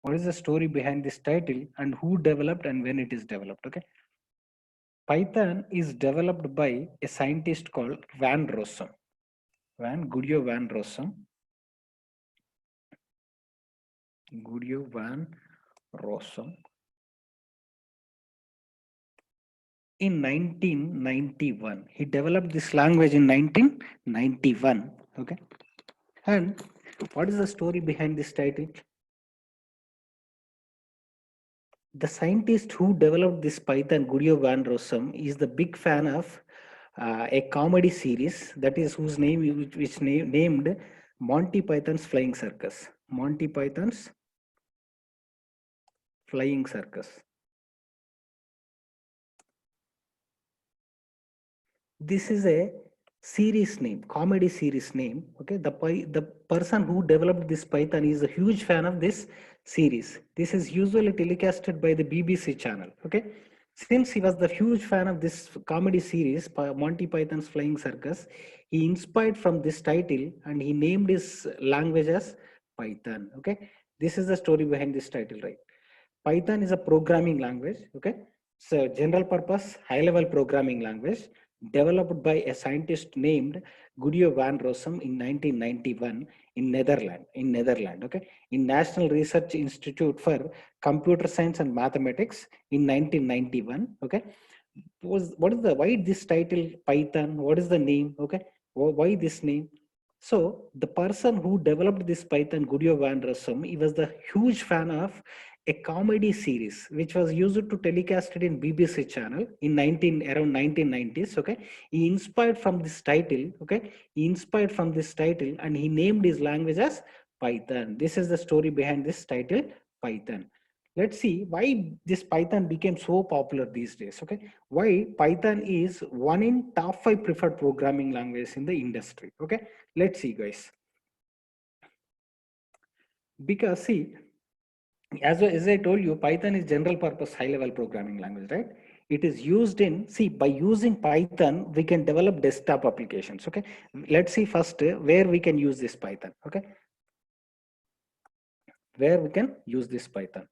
What is the story behind this title and who developed and when it is developed? Okay. Python is developed by a scientist called Van Rossum. Guido van Rossum. Guido van Rossum. In 1991. He developed this language in 1991. Okay. And what is the story behind this title? The scientist who developed this Python, Guido van Rossum, is the big fan of a comedy series that is whose name which named Monty Python's Flying Circus. Monty Python's Flying Circus. This is a series name, comedy series name. Okay, the person who developed this Python is a huge fan of this series. This is usually telecasted by the BBC channel. Okay, since he was the huge fan of this comedy series, Monty Python's Flying Circus, he inspired from this title and he named his language as Python. Okay, this is the story behind this title, right? Python is a programming language. Okay, so general purpose, high level programming language developed by a scientist named Guido van Rossum in 1991 in Netherlands, okay, in National Research Institute for Computer Science and Mathematics in 1991, okay. What is the why this title Python? What is the name? Okay, why this name? So the person who developed this Python, Guido van Rossum, he was the huge fan of a comedy series which was used to telecast it in BBC channel in around 1990s. Okay, he inspired from this title. Okay, he inspired from this title and he named his language as Python. This is the story behind this title, Python. Let's see why this Python became so popular these days. Okay, why Python is one in top 5 preferred programming languages in the industry. Okay, let's see, guys. Because see, as I told you, Python is general purpose high level programming language, right? It is used in, see, by using Python, we can develop desktop applications. Okay, let's see first where we can use this Python. Okay, where we can use this Python.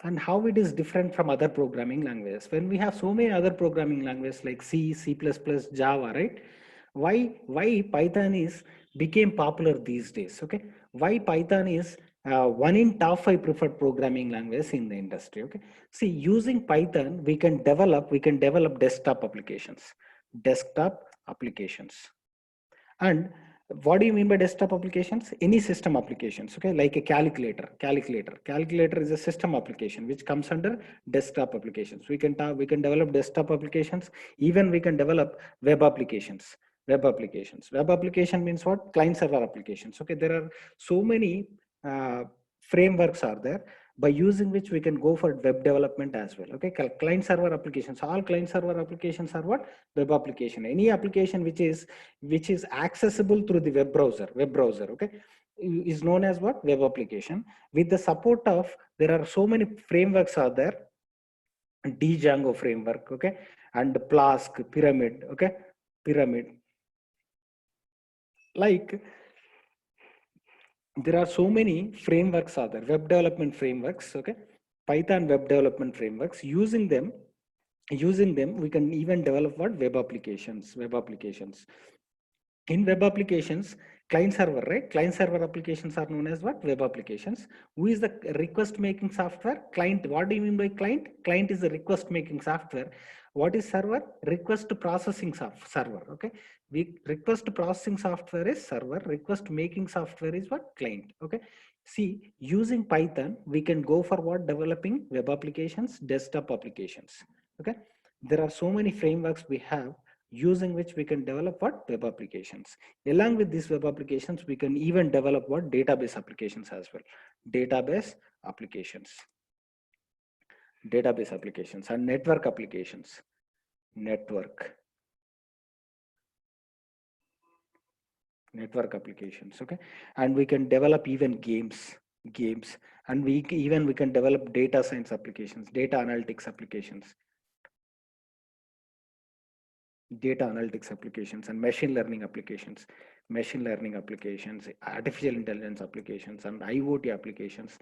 And how it is different from other programming languages. When we have so many other programming languages like C, C++, Java, right? Why Python is became popular these days? Okay, why Python is one in top 5 preferred programming languages in the industry. Okay, see, using Python we can develop desktop applications. And what do you mean by desktop applications? Any system applications, okay, like a calculator is a system application which comes under desktop applications. We can develop desktop applications. Even we can develop web applications. Web application means what? Client server applications. Okay, there are so many frameworks are there by using which we can go for web development as well. Okay, client server applications, all client server applications are what? Web application. Any application which is accessible through the web browser, okay, is known as what? Web application. With the support of, there are so many frameworks are there, Django framework, okay, and Flask, Pyramid, okay, Pyramid. Like, there are so many frameworks are there, web development frameworks, okay, Python web development frameworks. Using them we can even develop what? Web applications. In web applications, client server, right? Client server applications are known as what? Web applications. Who is the request making software? Client. What do you mean by client? Client is the request making software. What is server? Request processing server. Okay, we request processing software is server, request making software is what? Client. Okay, see, using Python we can go for what? Developing web applications, desktop applications. Okay, there are so many frameworks we have using which we can develop what? Web applications. Along with these web applications, we can even develop what? Database applications as well. Database applications. Database applications and network applications. Network applications, okay. And we can develop even games, and we can develop data science applications, data analytics applications. data analytics applications and machine learning applications, artificial intelligence applications, and IoT applications.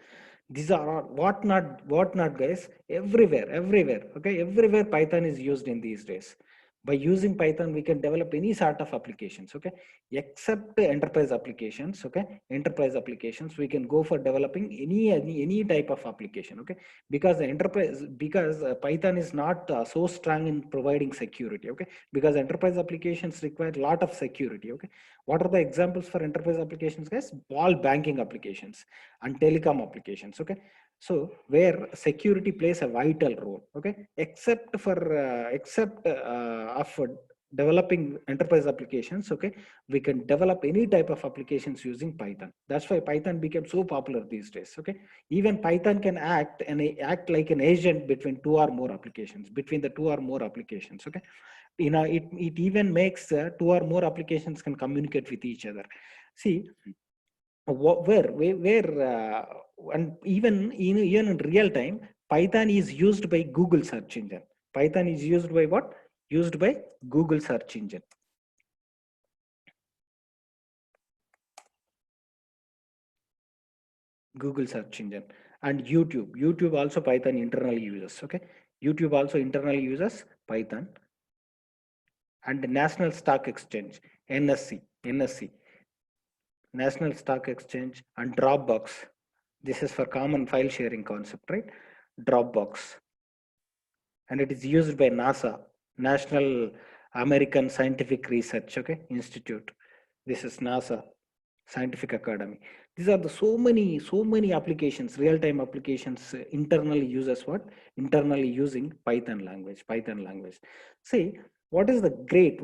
These are all what not guys, everywhere, okay, everywhere Python is used in these days. By using Python we can develop any sort of applications, okay, except enterprise applications. Okay, enterprise applications we can go for developing any type of application, okay, because the enterprise, because Python is not so strong in providing security, okay, because enterprise applications require a lot of security. Okay, what are the examples for enterprise applications guys? All banking applications and telecom applications. Okay, so where security plays a vital role. Okay, except of developing enterprise applications. Okay, we can develop any type of applications using Python. That's why Python became so popular these days. Okay, even Python can act like an agent between two or more applications, between the two or more applications. Okay, it even makes two or more applications can communicate with each other. See, and even in real time, Python is used by Google search engine. Python is used by what? Used by Google search engine. Google search engine and YouTube also Python internally uses. Okay, YouTube also internally uses Python. And the National Stock Exchange, NSE, National Stock Exchange, and Dropbox. This is for common file sharing concept, right? Dropbox. And it is used by NASA, National American Scientific Research, okay, Institute. This is NASA Scientific Academy. These are the so many applications, real-time applications internally uses what? Internally using Python language. See, what is the great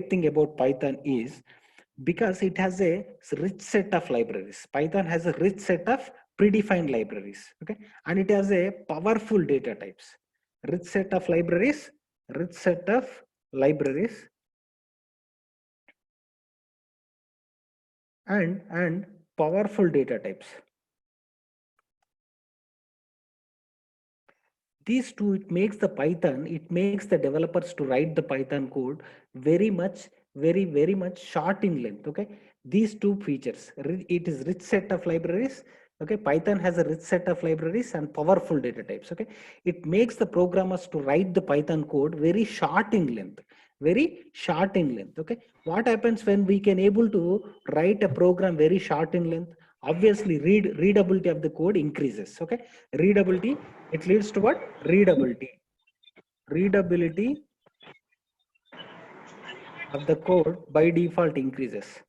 thing about Python is because it has a rich set of libraries. Python has a rich set of predefined libraries, okay, and it has a powerful data types. Rich set of libraries, rich set of libraries, and powerful data types. These two, it makes the developers to write the Python code very much short in length. Okay, these two features, it is rich set of libraries. Okay, Python has a rich set of libraries and powerful data types. Okay, it makes the programmers to write the Python code very short in length. Okay, what happens when we can able to write a program very short in length? Obviously readability of the code increases. Okay, readability, it leads to what? Readability of the code by default increases.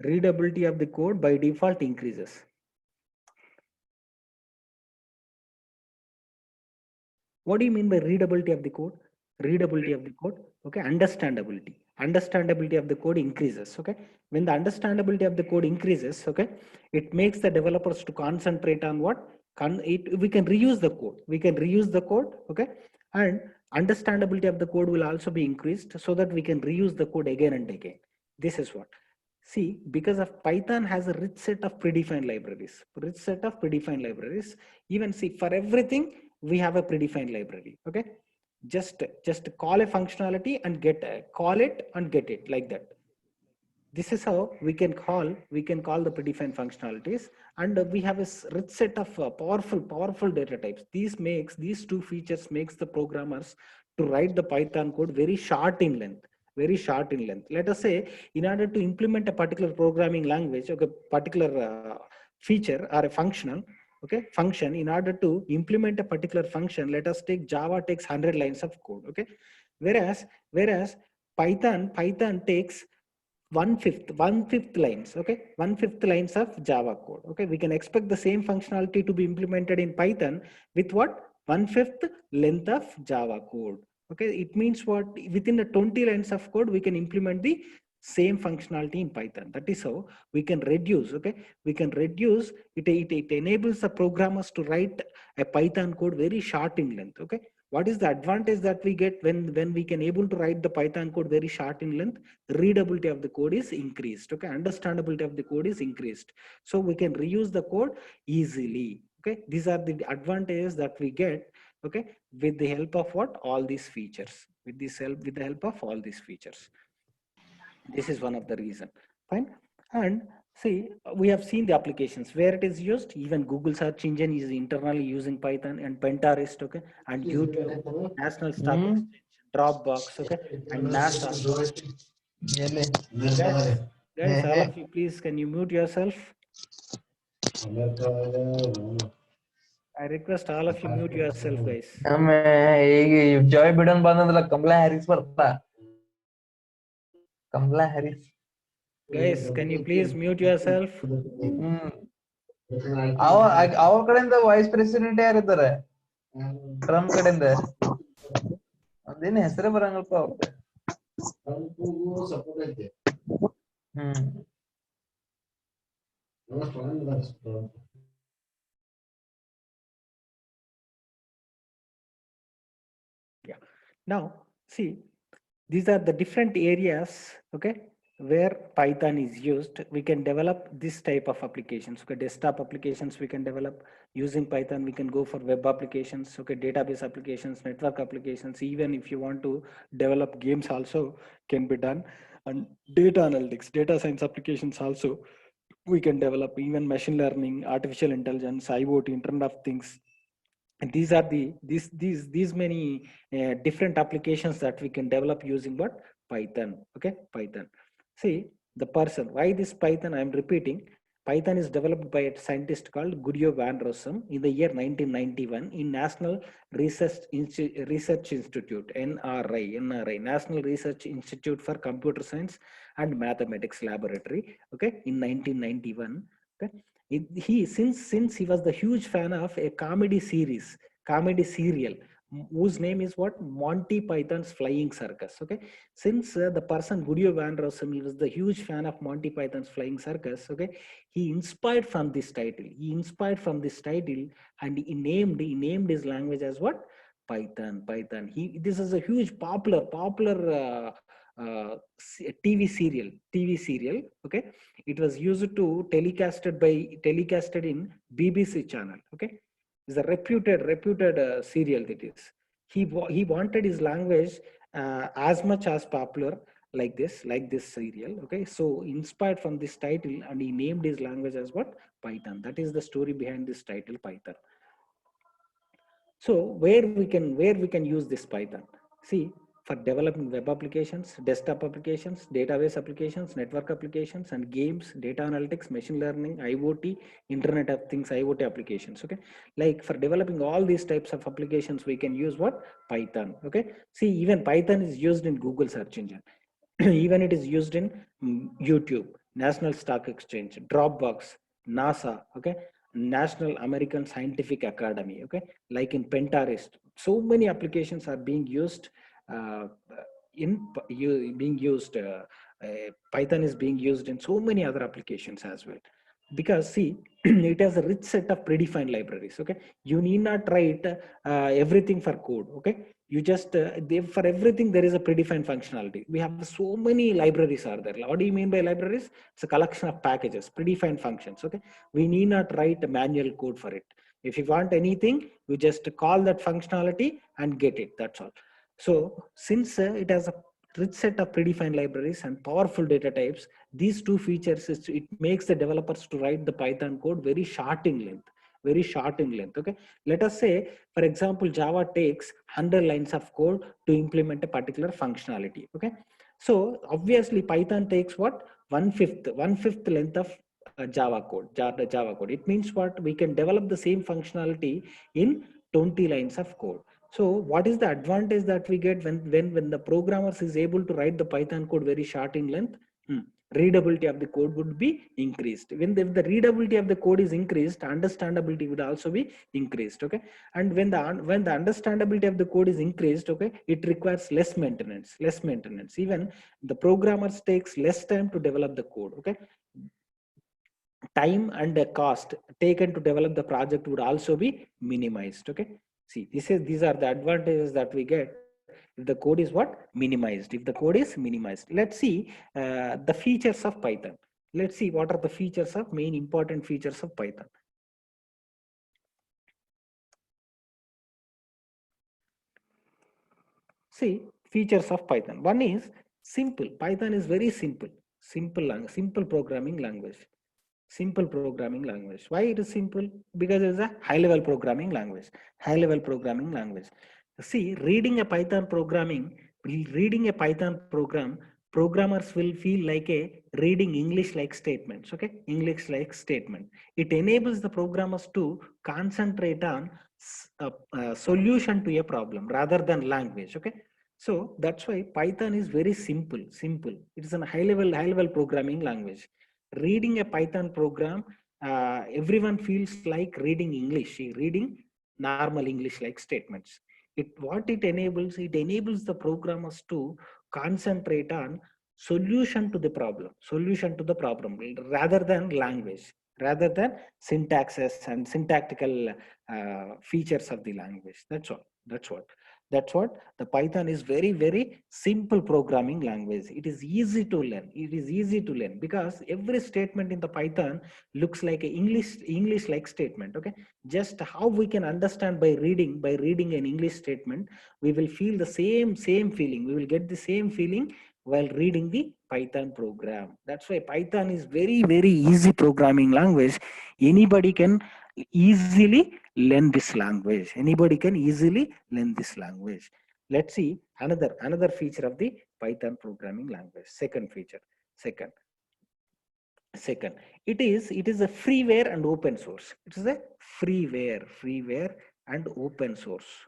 Readability of the code by default increases. What do you mean by readability of the code? Readability of the code, okay, understandability of the code increases. Okay, when the understandability of the code increases, okay, it makes the developers to concentrate on what? We can reuse the code, okay, and understandability of the code will also be increased so that we can reuse the code again and again. This is what. See, because of Python has a rich set of predefined libraries. Even see, for everything we have a predefined library. Okay, just call a functionality and call it and get it like that. This is how we can call the predefined functionalities, and we have a rich set of powerful data types. These two features makes the programmers to write the Python code very short in length. Let us say, in order to implement a particular programming language, okay, particular feature or a function, in order to implement a particular function, let us take Java takes 100 lines of code. Okay, whereas Python takes one fifth lines. Okay, one-fifth lines of Java code. Okay, we can expect the same functionality to be implemented in Python with what? One-fifth length of Java code. Okay, it means what? Within the 20 lines of code we can implement the same functionality in Python. That is how we can reduce. Okay, we can reduce it. It enables the programmers to write a Python code very short in length. Okay, what is the advantage that we get when we can able to write the Python code very short in length? Readability of the code is increased. Okay, understandability of the code is increased, so we can reuse the code easily. Okay, these are the advantages that we get, okay, with the help of what? All these features, with the help of all these features. This is one of the reason. Fine. And see, we have seen the applications where it is used. Even Google search engine is internally using Python, and Pinterest, okay, and YouTube, National Stock Exchange, Dropbox, okay, and NASA. Guys, all of you, please, can you mute yourself? I request all of you mute yourself, guys. Joy Biden ಬಂದಂದ್ರಲ್ಲ Kamala Harris ಬರ್ತಾ Kamala Harris. Guys, can you please mute yourself? ಅವ್ರ ಕಡೆಯಿಂದ vice president ಯಾರಿದ್ದಾರೆ? Trump ಕಡೆಯಿಂದ ಅದೇನು ಹೆಸರೇ ಬರಂಗಲ್ಪ ಅವ್ರಿಗೆ. Yeah. Now, see, these are the different areas, okay, where Python is used. We can develop this type of applications. Okay, desktop applications we can develop using Python. We can go for web applications, okay, database applications, network applications. Even if you want to develop games also can be done. And data analytics, data science applications also we can develop. Even machine learning, artificial intelligence, IoT, Internet of Things. And these are these many different applications that we can develop using what? Python. Okay, Python. See, the person, why this Python I am repeating. Python is developed by a scientist called Guido van Rossum in the year 1991 in National Research Institute, NRI, National Research Institute for Computer Science and Mathematics Laboratory, okay, in 1991. Okay, since he was the huge fan of a comedy serial whose name is what? Monty Python's Flying Circus. Okay, since the person Guido van Rossum, he was the huge fan of Monty Python's Flying Circus. Okay, he inspired from this title. And he named his language as what? Python. This is a huge popular TV serial. Okay, it was used to telecasted in BBC channel. Okay, is a reputed serial. That is, he wanted his language as much as popular like this serial. Okay, so inspired from this title, and he named his language as what? Python. That is the story behind this title, Python. So where we can use this Python? See, for developing web applications, desktop applications, database applications, network applications, and games, data analytics, machine learning, IoT, Internet of Things, IoT applications. Okay, like for developing all these types of applications, we can use what? Python. Okay, see, even Python is used in Google search engine. Even it is used in YouTube, National Stock Exchange, Dropbox, NASA. Okay, National American Scientific Academy. Okay, like in Pinterest, so many applications are being used. Python is being used in so many other applications as well, because see, it has a rich set of predefined libraries. Okay, you need not write everything for code. Okay, you just for everything there is a predefined functionality. We have so many libraries are there. What do you mean by libraries? It's a collection of packages, predefined functions. Okay, we need not write manual code for it. If you want anything, you just call that functionality and get it. That's all. So since it has a rich set of predefined libraries and powerful data types, these two features, it makes the developers to write the Python code very short in length. Okay, let us say, for example, Java takes 100 lines of code to implement a particular functionality. Okay, so obviously Python takes what? One fifth length of Java code. It means what? We can develop the same functionality in 20 lines of code. So what is the advantage that we get when the programmers is able to write the Python code very short in length? Readability of the code would be increased. If the readability of the code is increased, understandability would also be increased. Okay, and when the understandability of the code is increased, okay, it requires less maintenance. Even the programmers takes less time to develop the code. Okay, time and the cost taken to develop the project would also be minimized. Okay, see, these are the advantages that we get if the code is what? Minimized. If the code is minimized. Let's see the features of Python. Let's see what are the features of main important features of Python. See, features of Python. One is simple. Python is very simple. Simple programming language. Simple programming language. Why it is simple? Because it is a high level programming language. High level programming language. See, reading a Python program, programmers will feel like a reading English like statements. Okay, English like statement. It enables the programmers to concentrate on a solution to a problem rather than language. Okay, so that's why Python is very simple. It is a high level programming language. Reading a Python program, everyone feels like reading English, reading normal English like statements. It enables the programmers to concentrate on solution to the problem rather than language, rather than syntaxes and syntactical features of the language. That's what the Python is. Very simple programming language. It is easy to learn because every statement in the Python looks like a English like statement. Okay, just how we can understand by reading an English statement, we will feel the same feeling. We will get the same feeling while reading the Python program. That's why Python is very easy programming language. Anybody can easily learn this language. Anybody can easily learn this language. Let's see another feature of the Python programming language. Second feature. Second, it is a freeware and open source. It is a freeware and open source.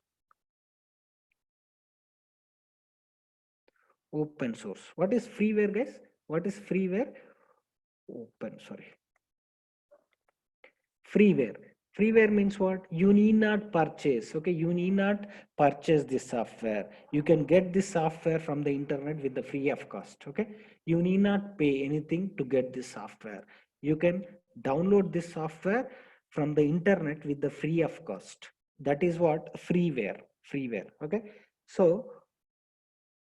Open source. What is freeware, guys? What is freeware? Freeware means what? You need not purchase. Okay, you need not purchase this software. You can get this software from the internet with the free of cost. Okay, you need not pay anything to get this software. You can download this software from the internet with the free of cost. That is what freeware. Okay, so,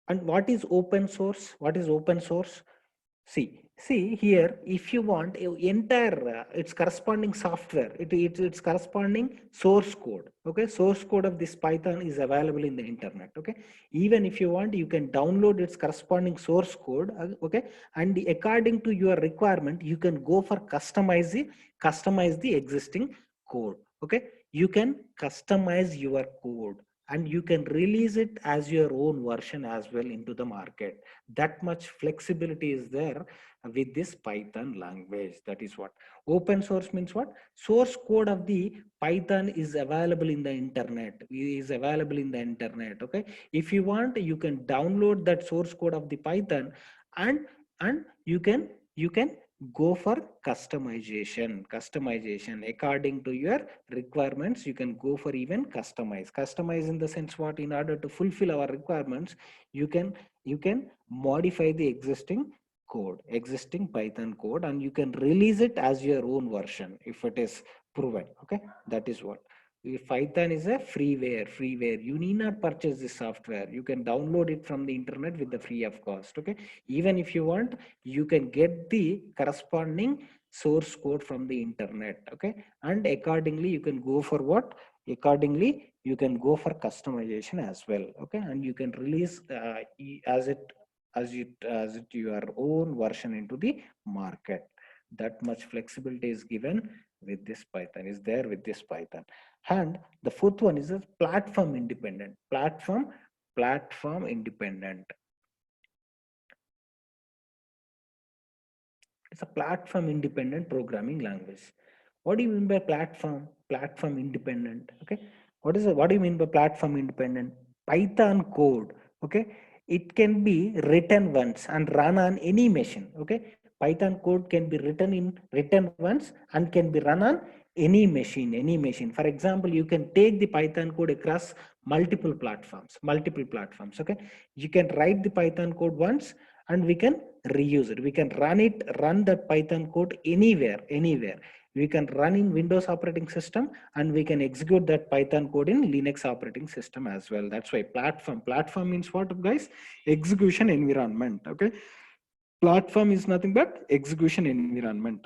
and what is open source? See here, if you want entire its corresponding software, its corresponding source code. Okay, source code of this Python is available in the internet. Okay, even if you want, you can download its corresponding source code. Okay, and according to your requirement, you can go for customize the existing code. Okay, you can customize your code and you can release it as your own version as well into the market. That much flexibility is there with this Python language. That is what open source means. What source code of the Python is available in the internet. Okay, if you want, you can download that source code of the Python, and you can go for customization according to your requirements. You can go for even customize in the sense what, in order to fulfill our requirements, you can modify the existing Python code, and you can release it as your own version if it is proven. Okay, that is what. If Python is a freeware, you need not purchase this software. You can download it from the internet with the free of cost. Okay, even if you want, you can get the corresponding source code from the internet. Okay, and accordingly you can go for what? Accordingly you can go for customization as well. Okay, and you can release as your own version into the market. That much flexibility is given with this Python, is there with this Python. And the fourth one is a platform independent. Platform independent. It's a platform independent programming language. What do you mean by platform independent? Okay, what do you mean by platform independent? Python code, okay, it can be written once and run on any machine. Okay, Python code can be written once and can be run on any machine. For example, you can take the Python code across multiple platforms. Okay, you can write the Python code once and we can reuse it. We can run that Python code anywhere. We can run in Windows operating system, and we can execute that Python code in Linux operating system as well. That's why platform means what, guys? Execution environment. Okay, platform is nothing but execution environment,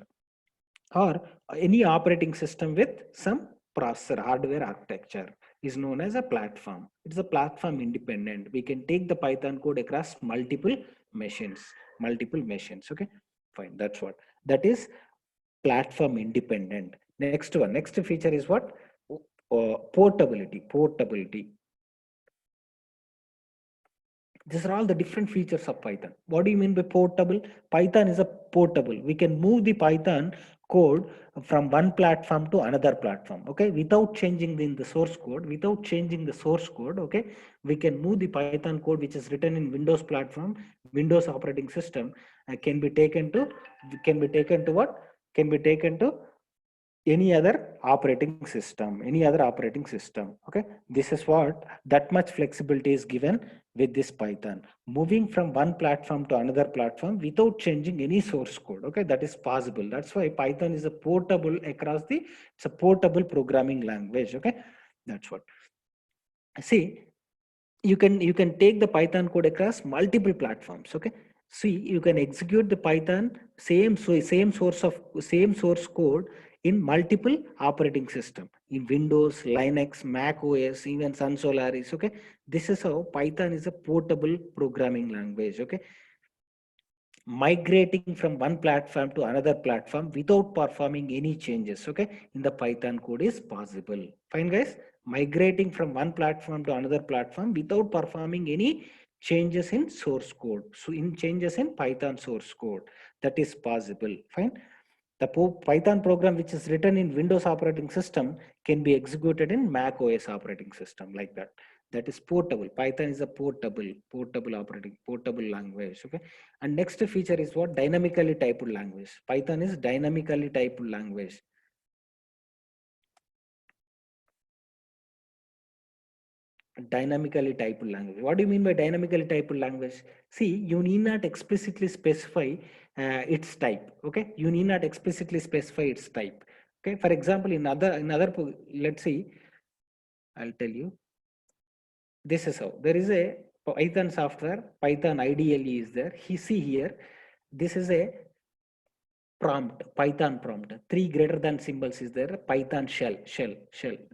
or any operating system with some processor hardware architecture. is known as a platform. It's a platform independent. We can take the Python code across multiple machines. Okay, fine. That's what that is. Platform independent. Next one. Next feature is what? Portability. These are all the different features of Python. What do you mean by portable? Python is a portable. We can move the Python code from one platform to another platform, okay, without changing the source code. Okay, we can move the Python code which is written in Windows platform, Windows operating system, can be taken to what? Can be taken to any other operating system. Okay, this is what, that much flexibility is given with this Python, moving from one platform to another platform without changing any source code. Okay, that is possible. That's why Python is a portable across the, it's a portable programming language. Okay, that's what. See, you can take the Python code across multiple platforms. Okay, see, you can execute the Python same source code in multiple operating system, in Windows, Linux, Mac OS, even Sun Solaris. Okay, this is how Python is a portable programming language. Okay, migrating from one platform to another platform without performing any changes, okay, in the Python code is possible. Fine, guys. Migrating from one platform to another platform without performing any changes in source code, so in changes in Python source code, that is possible. Fine. The Python program which is written in Windows operating system can be executed in Mac OS operating system, like that. That is portable. Python is a portable language. Okay. And next feature is what? Dynamically typed language. Python is dynamically typed language. Dynamically typed language. What do you mean by dynamically typed language? See, you need not explicitly specify its type. Okay, you need not explicitly specify its type. Okay, for example, let's see, I'll tell you. This is how. There is a Python software, Python IDLE is there. See here, this is a prompt, Python prompt. 3 greater than symbols is there. Python shell.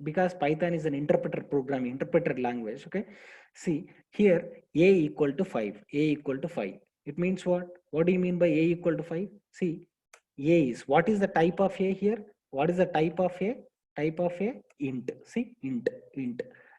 Because Python is an interpreter language. Okay. See here, a equal to 5. It means what? What do you mean by a equal to 5? See, a is, what is the type of a here? What is the type of a? Type of a int. See, int.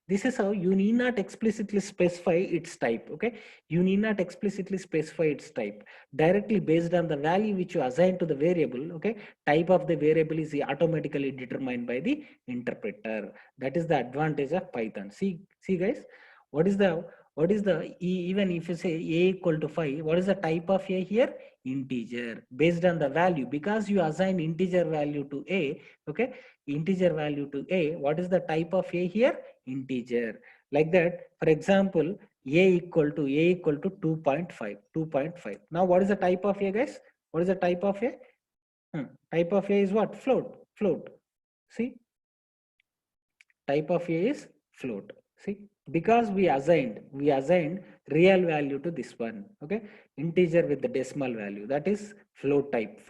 This is how you need not explicitly specify its type. Okay, you need not explicitly specify its type. Directly based on the value which you assign to the variable, okay, type of the variable is automatically determined by the interpreter. That is the advantage of Python. See guys, what is the even if you say a equal to 5, what is the type of a here? Integer, based on the value, because you assign integer value to a. Okay, integer value to a, what is the type of a here? Integer. Like that, for example, a equal to 2.5. Now what is the type of a, guys? What is the type of a? Type of a is what? Float. See, type of a is float. See, because we assigned real value to this one. Okay, integer with the decimal value, that is float type.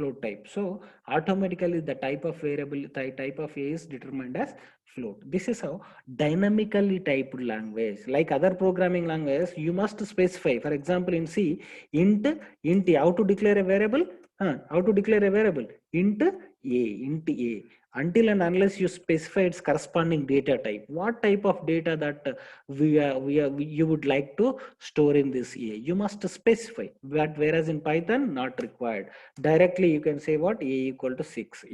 So automatically the type of variable, type of a is determined as float. This is how dynamically typed language. Like other programming languages, you must specify. For example, in C, int, how to declare a variable? Int a. Until and unless you specify its corresponding data type, what type of data that you would like to store in this A, you must specify. But whereas in Python, not required. Directly you can say what? A equal to 6.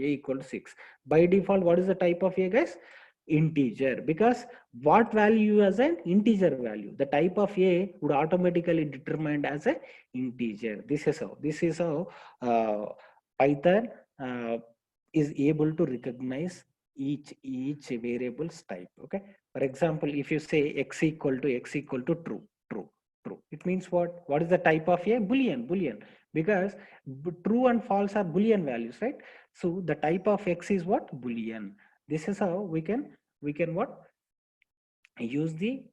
By default, what is the type of A, guys? Integer. Because what value you assign? Integer value. The type of A would automatically determined as a integer. This is how Python is able to recognize each variable's type. Okay, for example, if you say x equal to true, it means what is the type of a? Boolean. Because true and false are Boolean values, right? So the type of x is what? Boolean. This is how we can what? Use the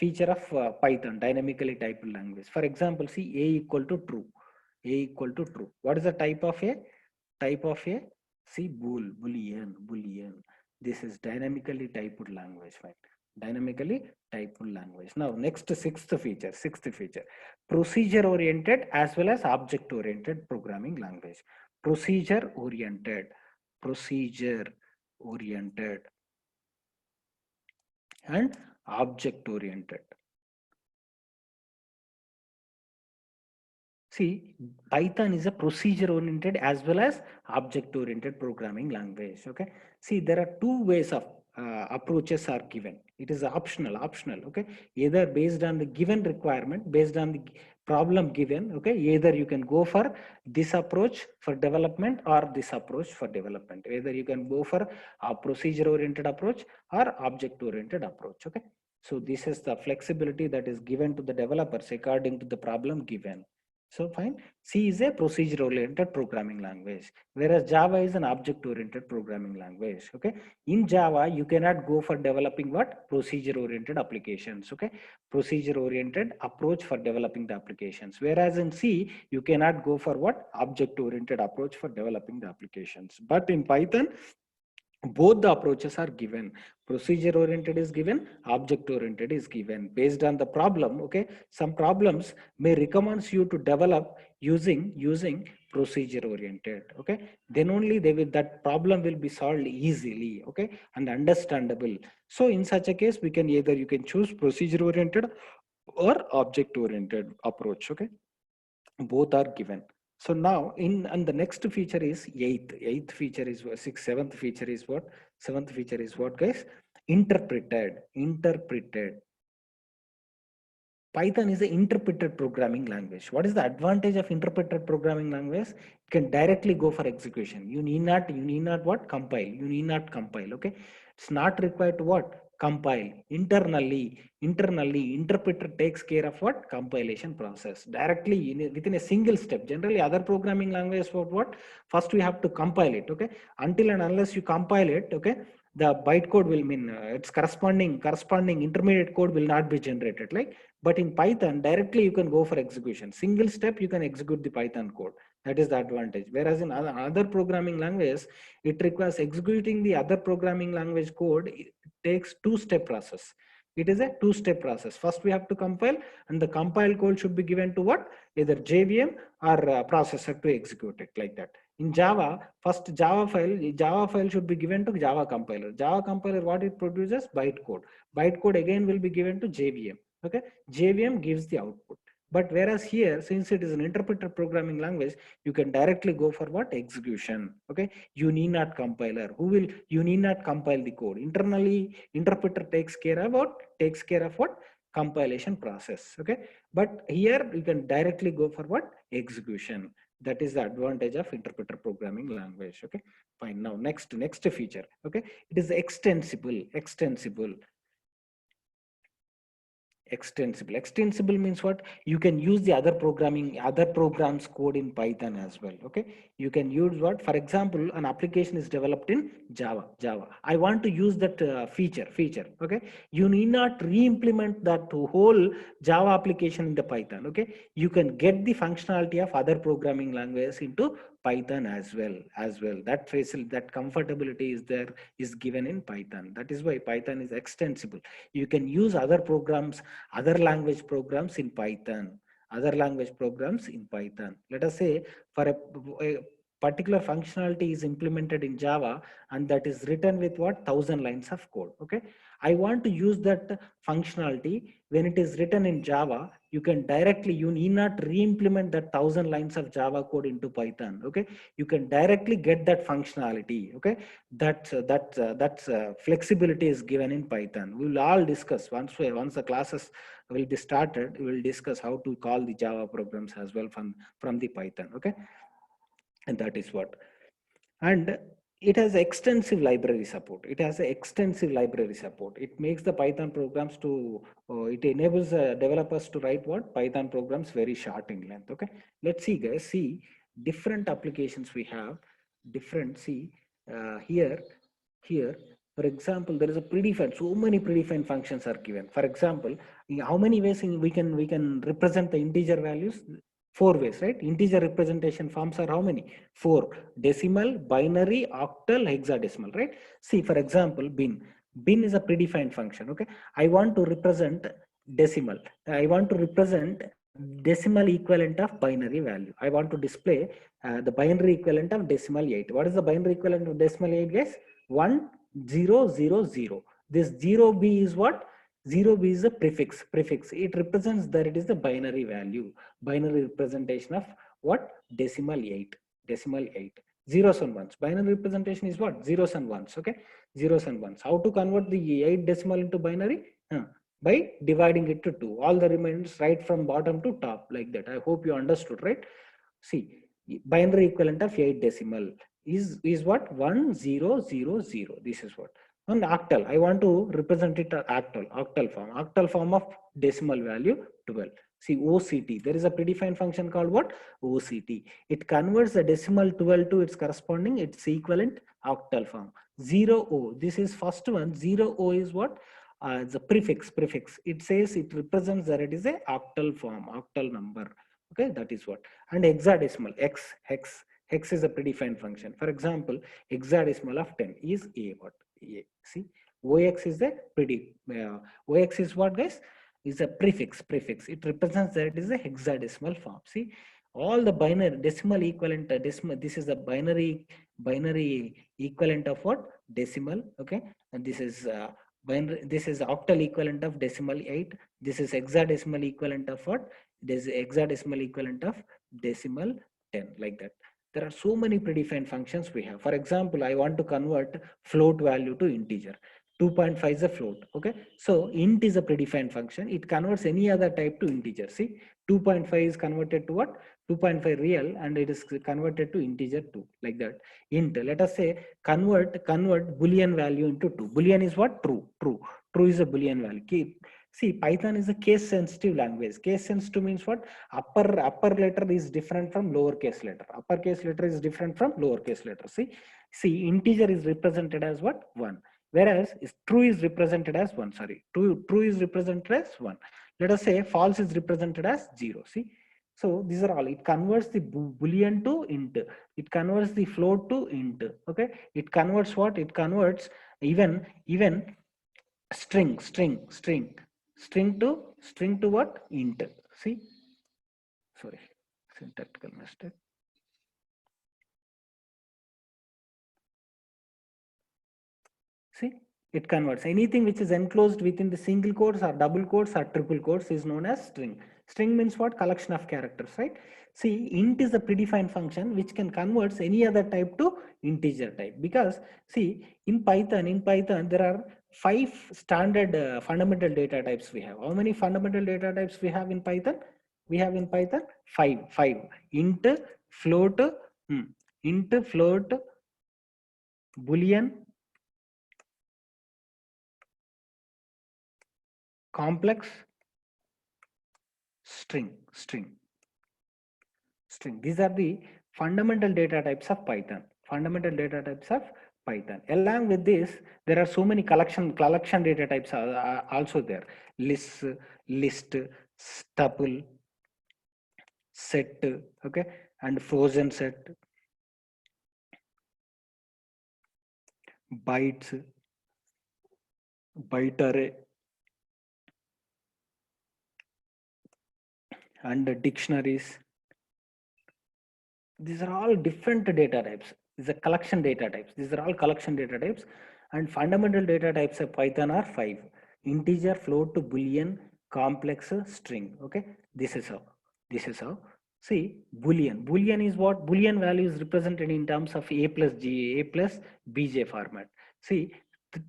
feature of Python, dynamically typed language. For example, see, a equal to true. What is the type of a? See, boolean. This is dynamically typed language, right? Dynamically typeful language. Now, next sixth feature, procedure oriented as well as object oriented programming language. Procedure oriented and object oriented. See, Python is a procedure oriented as well as object oriented programming language. Okay. See, there are two ways of approaches are given. It is optional. Okay. Either based on the given requirement, based on the problem given. Okay. Either you can go for this approach for development or this approach for development. Either you can go for a procedure oriented approach or object oriented approach. Okay. So this is the flexibility that is given to the developers according to the problem given. So fine. C is a procedure-oriented programming language, whereas Java is an object-oriented programming language. Okay. In Java, you cannot go for developing what? Procedure-oriented applications. Okay. Procedure-oriented approach for developing the applications. Whereas in C, you cannot go for what? Object-oriented approach for developing the applications. But in Python, both the approaches are given. Procedure oriented is given, object oriented is given based on the problem. Okay, some problems may recommend you to develop using procedure oriented. Okay, then only that problem will be solved easily. Okay, and understandable. So in such a case, you can choose procedure oriented or object oriented approach. Okay, both are given. So now and the next feature is eighth feature is seventh feature is what? Seventh feature is what, guys? Interpreted. Python is an interpreted programming language. What is the advantage of interpreted programming language? You can directly go for execution. You need not what? Compile. You need not compile. Okay. It's not required to what? Compile. Internally, interpreter takes care of what? Compilation process. Directly within a single step. Generally, other programming languages what? First we have to compile it. Okay. Until and unless you compile it, okay, the bytecode will mean its corresponding intermediate code will not be generated. Like, but in Python, directly you can go for execution. Single step, you can execute the Python code. That is the advantage. Whereas in other programming languages, it requires executing the other programming language code. It takes two-step process. It is a two-step process. First, we have to compile, and the compiled code should be given to what? Either JVM or processor to execute it, like that. In Java, first Java file should be given to Java compiler. Java compiler, what it produces? Bytecode. Bytecode again will be given to JVM. Okay, JVM gives the output. But whereas here, since it is an interpreter programming language, you can directly go for what? Execution. Okay, you need not compiler. You need not compile the code. Internally, interpreter takes care of what? Compilation process. Okay, but here you can directly go for what? Execution. That is the advantage of interpreter programming language. Okay, fine. Now next feature. Okay, it is extensible. Extensible means what? You can use the other programs code in Python as well. Okay, you can use what? For example, an application is developed in Java. I want to use that feature. Okay, you need not re-implement that whole Java application in the Python. Okay, you can get the functionality of other programming languages into Python as well. That comfortability is given in Python. That is why Python is extensible. You can use other language programs in Python. Let us say for a particular functionality is implemented in Java, and that is written with what? 1,000 lines of code. Okay, I want to use that functionality when it is written in Java. You need not re-implement that 1,000 lines of Java code into Python. Okay, you can directly get that functionality. Okay, that flexibility is given in Python. We will all discuss once the classes will be started. We will discuss how to call the Java programs as well from the Python. Okay, and that is what. And it has extensive library support. It makes the Python programs it enables developers to write what? Python programs very short in length. Okay, let's see, guys. See different applications we have. Here, for example, there is a predefined. So many predefined functions are given. For example, in how many ways we can represent the integer values? 4 ways, right? Integer representation forms are how many? 4: decimal, binary, octal, hexadecimal, right? See, for example, bin Bin is a predefined function. Okay, I want to represent decimal. I want to represent decimal equivalent of binary value. I want to display the binary equivalent of decimal 8. What is the binary equivalent of decimal 8, guys? 1 0 0 0. This 0b is what? 0b is a prefix. It represents that it is the binary value, binary representation of what? Decimal 8. Zeros and ones. Binary representation is what? Zeros and ones. Okay, zeros and ones. How to convert the 8 decimal into binary? By dividing it to 2. All the remainders right from bottom to top, like that. I hope you understood, right? See, binary equivalent of 8 decimal is what? 1 0 0 0. This is what. On octal, I want to represent it octal form of decimal value 12. See, OCT, there is a predefined function called what? OCT. It converts the decimal 12 to its corresponding, its equivalent octal form. 0O, this is first one. 0O is what? The prefix. It says it represents that it is a octal form, octal number. Okay, that is what. And hexadecimal, hex is a predefined function. For example, hexadecimal of 10 is A. What? A. See, OX is the OX is what, guys? Is a prefix. It represents that it is a hexadecimal form. See, all the binary decimal equivalent this is the binary equivalent of what? Decimal. Okay, and this is binary, this is octal equivalent of decimal 8. This is hexadecimal equivalent of what? This is hexadecimal equivalent of decimal 10, like that. There are so many predefined functions we have. For example, I want to convert float value to integer. 2.5 is a float. Okay, so int is a predefined function. It converts any other type to integer. See, 2.5 is converted to what? 2.5 real, and it is converted to integer 2, like that. Int, let us say convert boolean value into 2. Boolean is what? True is a boolean value. See, Python is a case sensitive language. Case sensitive means what? Upper letter is different from lowercase letter. Uppercase letter is different from lowercase letter. See, integer is represented as what? 1. Whereas true is represented as 1. Sorry, true is represented as 1. Let us say false is represented as 0. See, so these are all. It converts the boolean to int. It converts the float to int. Okay, it converts what? It converts even string to what? Int. See, sorry, syntactical mistake. See, it converts anything which is enclosed within the single quotes or double quotes or triple quotes is known as string. String means what? Collection of characters, right? See, int is a predefined function which can convert any other type to integer type, because see, in Python there are 5 standard fundamental data types we have. How many fundamental data types we have in Python? We have in Python 5. Int, float, boolean, complex, string. These are the fundamental data types of Python. Along with this, there are so many collection data types are also there. List, tuple, set, okay, and frozen set, bytes, byte array, and dictionaries. These are all different data types. These are collection data types. These are all collection data types, and fundamental data types of Python are 5: integer, float, boolean, complex, string. Okay, this is how. See, boolean is what? Boolean value is represented in terms of a plus bj format. See,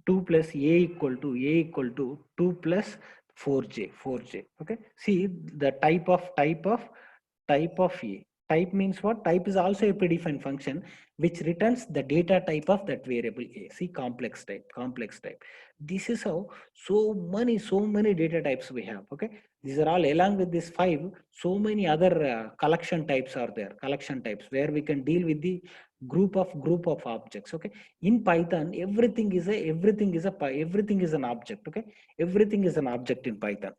2 plus a equal to 2 plus 4j. Okay, see the type of a. Type means what? Type is also a predefined function which returns the data type of that variable a. See, complex type. This is how so many data types we have. Okay, these are all along with this 5. So many other collection types are there. Collection types where we can deal with the group of objects. Okay, in Python everything is an object. Okay, everything is an object in Python.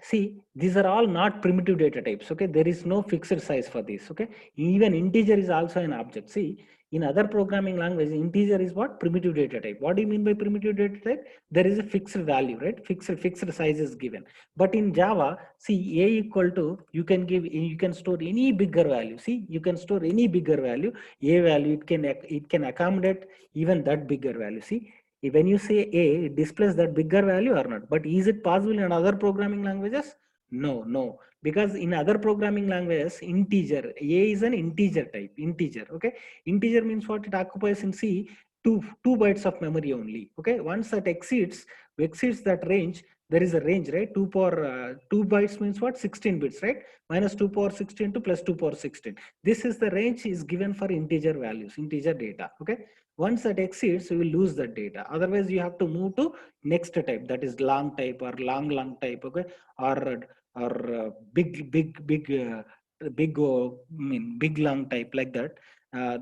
See, these are all not primitive data types. Okay, there is no fixed size for this. Okay, even integer is also an object. See, In other programming language, integer is what? Primitive data type. What do you mean by primitive data type? There is a fixed value, right? Fixed size is given. But in Java, see, a equal to, you can store any bigger value. See, you can store any bigger value. A value, it can accommodate even that bigger value. See, when you say a, it displays that bigger value or not. But is it possible in other programming languages? No, because in other programming languages, integer, a is an integer type, integer. Okay, integer means what? It occupies in C two bytes of memory only. Okay, once that exceeds that range, there is a range, right? 2 power 2 bytes means what? 16 bits, right? Minus 2 power 16 to plus 2 power 16. This is the range is given for integer values, integer data. Okay, once that exceeds, you will lose that data. Otherwise, you have to move to next type, that is long type or long type. Okay, or big long type, like that.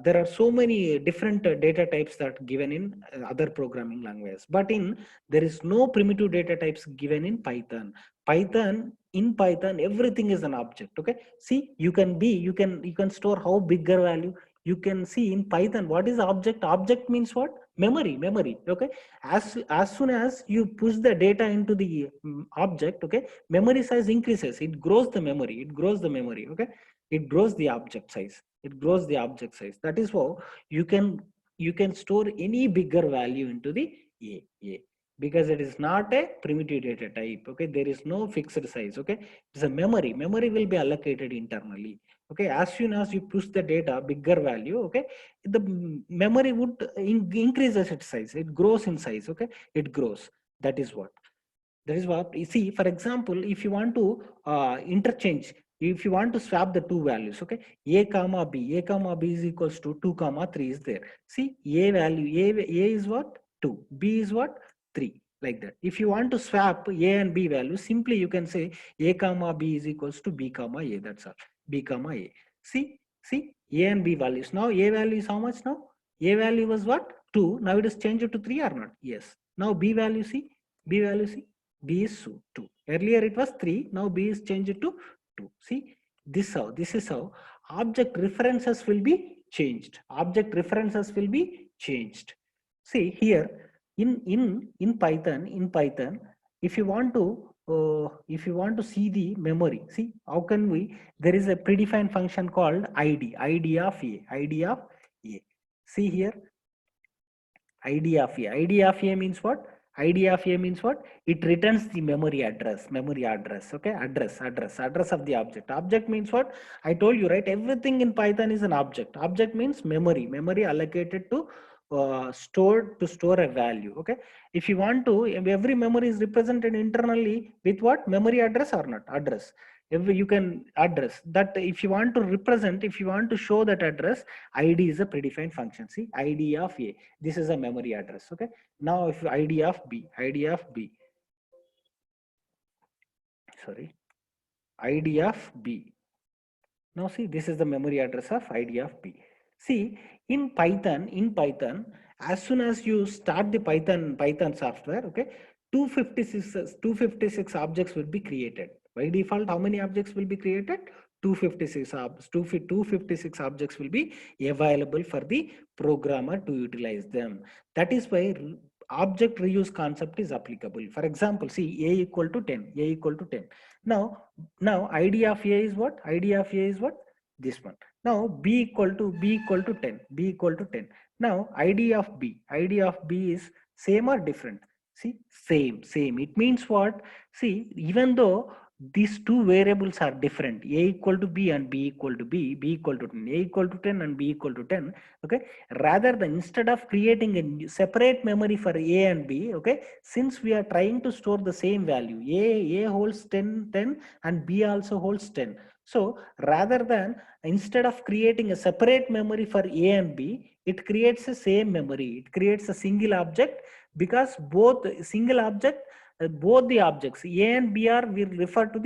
There are so many different data types that given in other programming languages, but there is no primitive data types given in Python. In Python, everything is an object. Okay, see, you can store how bigger value. You can see in Python, what is object? Object means what? Memory. Okay, as soon as you push the data into the object, okay, memory size increases. It grows the memory. Okay, it grows the object size. That is how you can store any bigger value into the a, because it is not a primitive data type. Okay, there is no fixed size. Okay, it's a memory will be allocated internally. Okay, as soon as you push the data bigger value, okay, the memory would increases its size. It grows in size. Okay, it grows. That is what you see. For example, if you want to interchange, if you want to swap the two values, okay, a comma b is equals to 2 comma 3 is there. See, a value, a is what? 2, b is what? 3, like that. If you want to swap a and b values, simply you can say a comma b is equals to b comma a. That's all. B comma a. See, a and b values. Now a value is how much now? A value was what? 2. Now it is changed to 3 or not? Yes. Now b value, see, b is 2. Earlier it was 3. Now b is changed to 2. See, this is how object references will be changed. See here, in Python, if you want to see the memory, see, how can we? There is a predefined function called id of a. See here, id of a means what? It returns the memory address. Okay, address of the object. Object means what? I told you, right? Everything in Python is an object. Object means memory allocated to store a value. Okay, if you want to, every memory is represented internally with what? Memory address or not? Address. You can address that. If you want to show that address, id is a predefined function. See, id of a, this is a memory address. Okay, now if id of b, sorry, id of b. Now see, this is the memory address of id of b. See, in Python, as soon as you start the Python software, okay, 256 objects will be created. By default, how many objects will be created? 256 objects will be available for the programmer to utilize them. That is why object reuse concept is applicable. For example, see, a equal to 10. Now id of a is what? This one. Now b equal to 10. Now id of b is same or different? See, same. It means what? See, even though these two variables are different, a equal to b and b equal to 10, a equal to 10 and b equal to 10. Okay, rather than, instead of creating a separate memory for a and b, okay, since we are trying to store the same value, a holds 10 and b also holds 10. So rather than, instead of creating a separate memory for a and b, it creates a same memory. It creates a single object, because both the objects a and b will refer to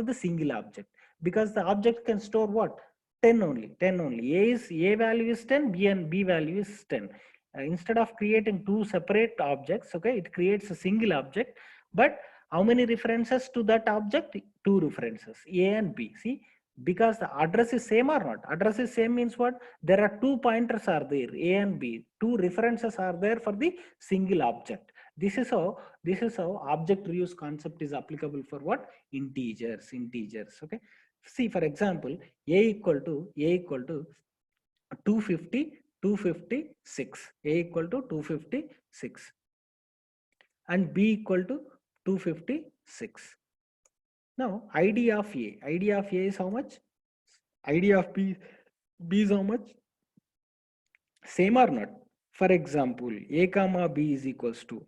the single object, because the object can store what? 10 only. A value is 10, b and b value is 10. Instead of creating two separate objects, okay, it creates a single object. But how many references to that object? Two references, a and b. See, because the address is same or not. Address is same means what? There are two pointers are there, A and B. Two references are there for the single object. This is how object reuse concept is applicable for what? Integers. Okay. See, for example, A equal to 250, 256. A equal to 256 and B equal to 256. Now, ID of A is how much? ID of B is how much? Same or not? For example, A comma B is equals to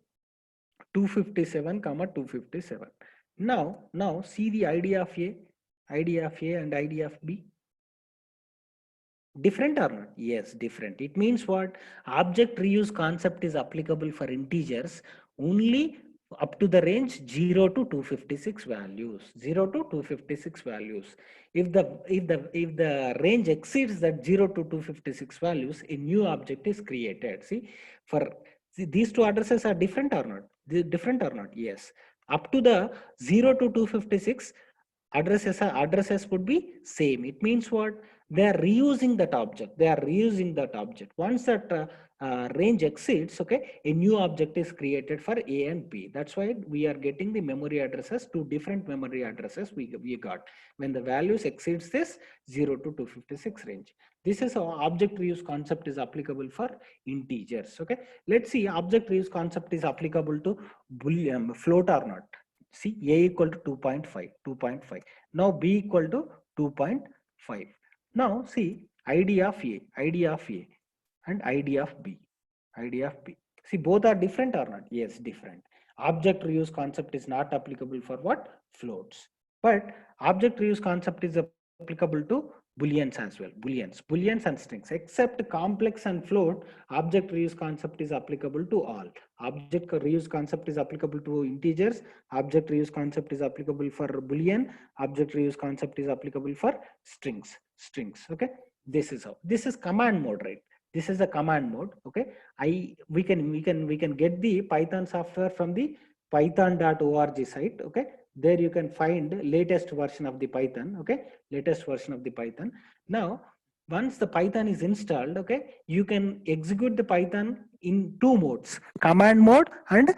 257 comma 257. Now see the ID of A and ID of B. Different or not? Yes, different. It means what? Object reuse concept is applicable for integers only up to the range 0 to 256 values. 0 to 256 values. If the range exceeds that 0 to 256 values, a new object is created. See, these two addresses are different or not? Different or not? Yes. Up to the 0 to 256 addresses would be same. It means what? They are reusing that object. Once that range exceeds, okay, a new object is created for A and B. That's why we are getting the memory addresses, two different memory addresses we got when the values exceeds this 0 to 256 range. This is how object reuse concept is applicable for integers. Okay, let's see object reuse concept is applicable to Boolean float or not. See, A equal to 2.5. Now B equal to 2.5. Now see ID of A and ID of B. See, both are different or not? Yes, different. Object reuse concept is not applicable for what? Floats. But object reuse concept is applicable to Booleans as well. Booleans and strings. Except complex and float, object reuse concept is applicable to all. Object reuse concept is applicable to integers. Object reuse concept is applicable for Boolean. Object reuse concept is applicable for strings. Okay, this is how. This is command mode, right? This is the command mode. Okay, we can get the Python software from the python.org site. Okay, there you can find latest version of the Python. Okay, latest version of the Python. Now, once the Python is installed, okay, you can execute the Python in two modes: command mode and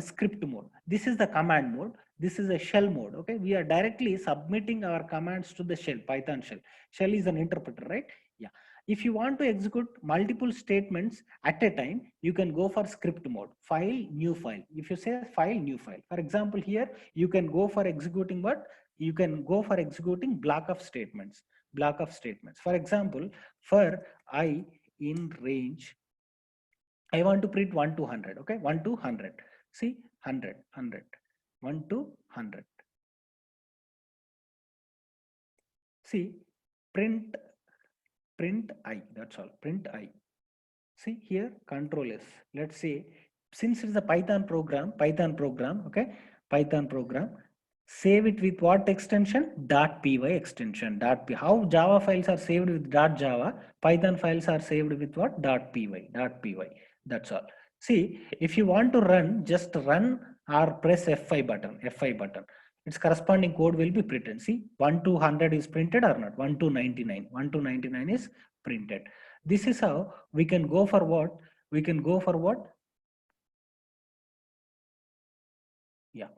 script mode. This is the command mode. This is a shell mode. Okay, we are directly submitting our commands to the shell, Python shell. Shell is an interpreter, right? Yeah. If you want to execute multiple statements at a time, you can go for script mode. File, new file. If you say file, new file. For example, here you can go for executing what? You can go for executing block of statements. For example, for I in range, I want to print 1 to 100. Okay, 1 to 100. See, 100. 1 to 100. See, print I. That's all. Print I. See here, control S. Let's say, since it's a Python program. Okay, Python program. Save it with what extension? .py extension. How Java files are saved with .java, Python files are saved with what? .py. That's all. See, if you want to run, just run or press F5 button. Its corresponding code will be printed. See, 1 to 100 is printed or not? 1 to 99. 1 to 99 is printed. This is how we can go for what? Yeah.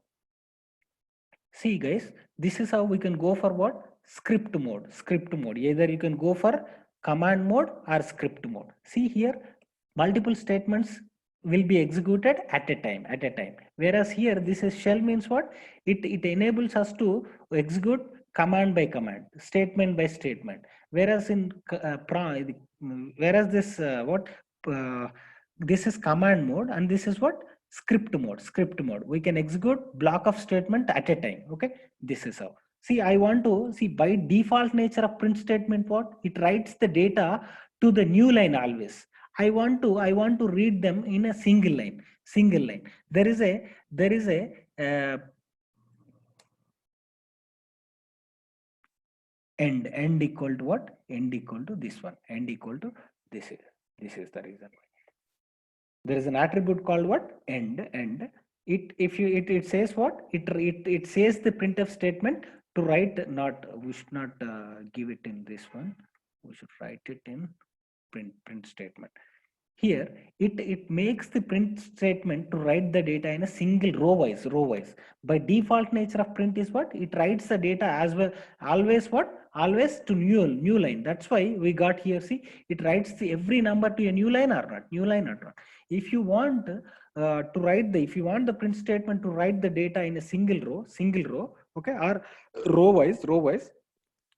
See guys, this is how we can go for what? Script mode. Either you can go for command mode or script mode. See here, multiple statements will be executed at a time. Whereas here, this is shell means what? It enables us to execute command by command, statement by statement. Whereas in this is command mode and this is what? Script mode. We can execute block of statement at a time. Okay, this is how. See, I want to see by default nature of print statement, what it writes the data to the new line always. I want to read them in a single line. There is a end equal to what? End equal to this one. End equal to this is the reason why. There is an attribute called what? End. It says what? It says the printf statement to write, not, we should not give it in this one. We should write it in print statement. Here, it makes the print statement to write the data in a single row wise. By default nature of print is what? It writes the data as well, always what? Always to new line. That's why we got here, see, it writes the every number to a new line or not. If you want if you want the print statement to write the data in a single row, okay, or row wise,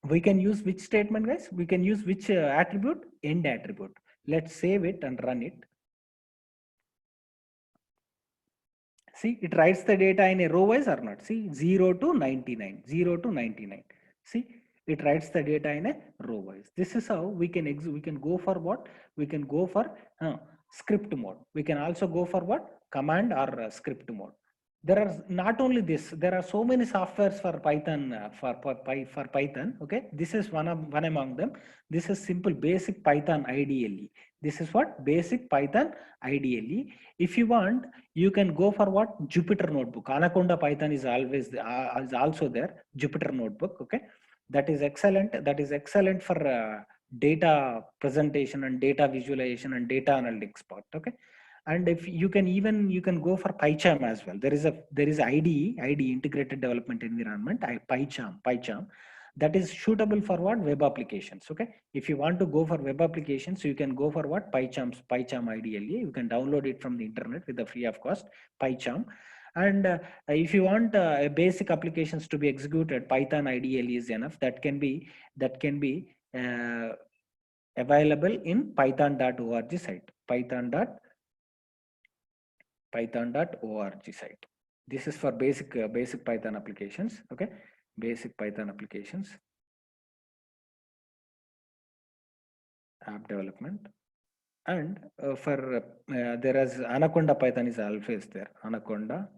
we can use which statement, guys? We can use which attribute? End attribute. Let's save it and run it. See, it writes the data in a row wise or not? See, 0 to 99, 0 to 99. See, it writes the data in a row wise. This is how we can go for what? We can go for script mode. We can also go for what? Command or script mode. There are not only this, there are so many softwares for Python, for Python. Okay, this is one among them. This is simple basic Python IDLE. This is what? Basic Python IDLE. If you want, you can go for what? Jupyter Notebook. Anaconda Python is always is also there. Jupyter Notebook. Okay, that is excellent. That is excellent for data presentation and data visualization and data analytics part. Okay. And if you can go for PyCharm as well. There is IDE integrated development environment, PyCharm that is suitable for what? Web applications. Okay, if you want to go for web applications, you can go for what? PyCharm IDLE. You can download it from the internet with a free of cost, PyCharm. And if you want basic applications to be executed, Python IDLE is enough. That can be available in python.org site. python.org site. This is for basic Python applications. Okay, basic Python applications, app development. And for there is Anaconda Python is always there. Anaconda,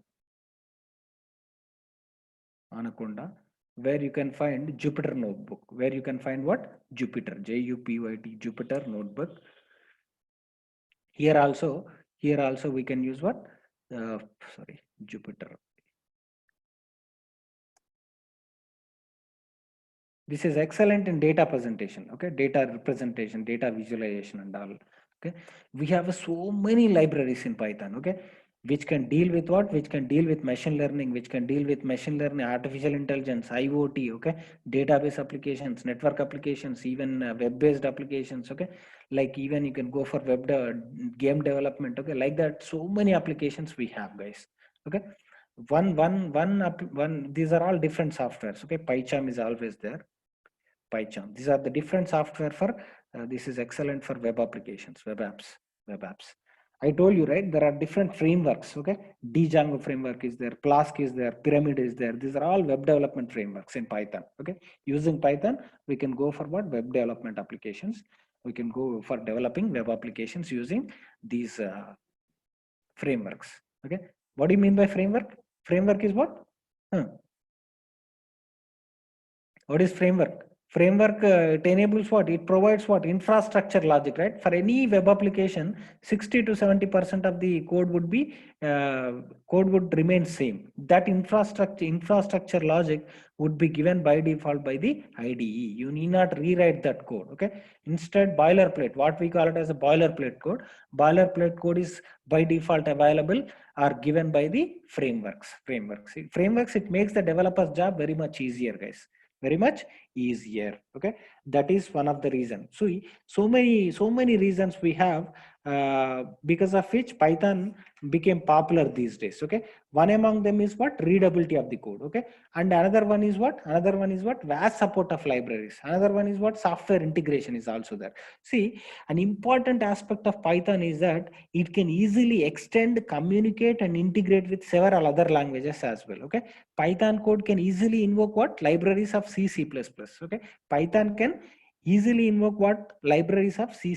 where you can find Jupyter Notebook, where you can find what? Jupyter, JUPYT, Jupyter Notebook. Here also we can use what? Jupyter. This is excellent in data presentation. Okay, data representation, data visualization and all. Okay, we have so many libraries in Python. Okay, which can deal with what? Which can deal with machine learning, artificial intelligence, IoT. Okay, database applications, network applications, even web-based applications. Okay, like even you can go for game development. Okay, like that, so many applications we have, guys. Okay, these are all different softwares. Okay, PyCharm is always there. PyCharm. These are the different software for this is excellent for web applications, web apps. I told you, right? There are different frameworks. Okay, Django framework is there, Flask is there, Pyramid is there. These are all web development frameworks in Python. Okay, using Python, we can go for what? Web development applications. We can go for developing web applications using these frameworks. Okay, what do you mean by framework? Framework is what? What is framework? Framework it enables what? It provides what? Infrastructure logic, right? For any web application, 60 to 70% of the code would remain same. That infrastructure logic would be given by default by the IDE. You need not rewrite that code. Okay. Instead, boilerplate, what we call it as a boilerplate code. Boilerplate code is by default available or given by the frameworks. Frameworks, it makes the developer's job very much easier, guys. Very much easier. Okay, that is one of the reasons. So many reasons we have because of which Python became popular these days. Okay, one among them is what? Readability of the code. Okay, and another one is what? Vast support of libraries. Another one is what? Software integration is also there. See, an important aspect of Python is that it can easily extend, communicate and integrate with several other languages as well. Okay, Python code can easily invoke what? Libraries of C++. Okay, Python can easily invoke what? Libraries of C++.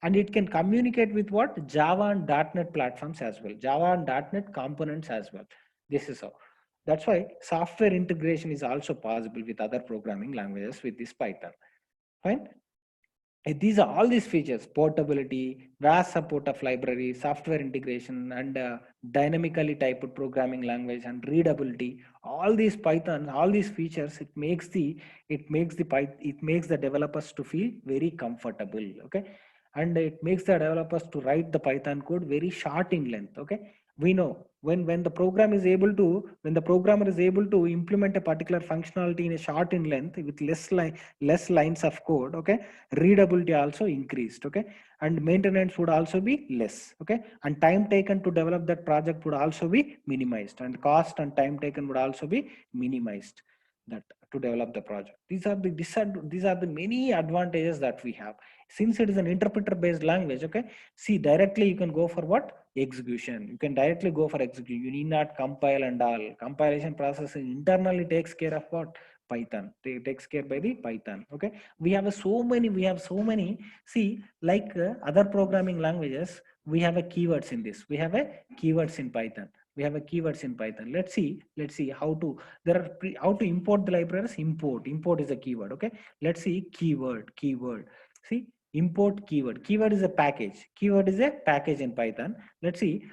And it can communicate with what? Java and .NET platforms as well. Java and .NET components as well. This is how. That's why software integration is also possible with other programming languages with this Python. Fine. These are all these features: portability, vast support of library, software integration, and dynamically typed programming language, and readability. All these Python, all these features, it makes the developers to feel very comfortable. Okay, and it makes the developers to write the Python code very short in length. Okay, we know when the programmer is able to implement a particular functionality in a short in length with less lines of code. Okay, readability also increased. Okay, and maintenance would also be less. Okay, and time taken to develop that project would also be minimized, and cost and time taken would also be minimized, that to develop the project. These are the many advantages that we have since it is an interpreter based language. Okay, see, directly you can go for what? Execution. You can directly go for execution. You need not compile and all. Compilation processing internally takes care of what? Python. It takes care by the Python. Okay, we have so many. See, like other programming languages, we have a keywords in this. We have a keywords in Python. We have a keywords in Python. Let's see how to, how to import the libraries. Import is a keyword. Okay, let's see, keyword. See, import keyword. Keyword is a package. Keyword is a package in Python. Let's see.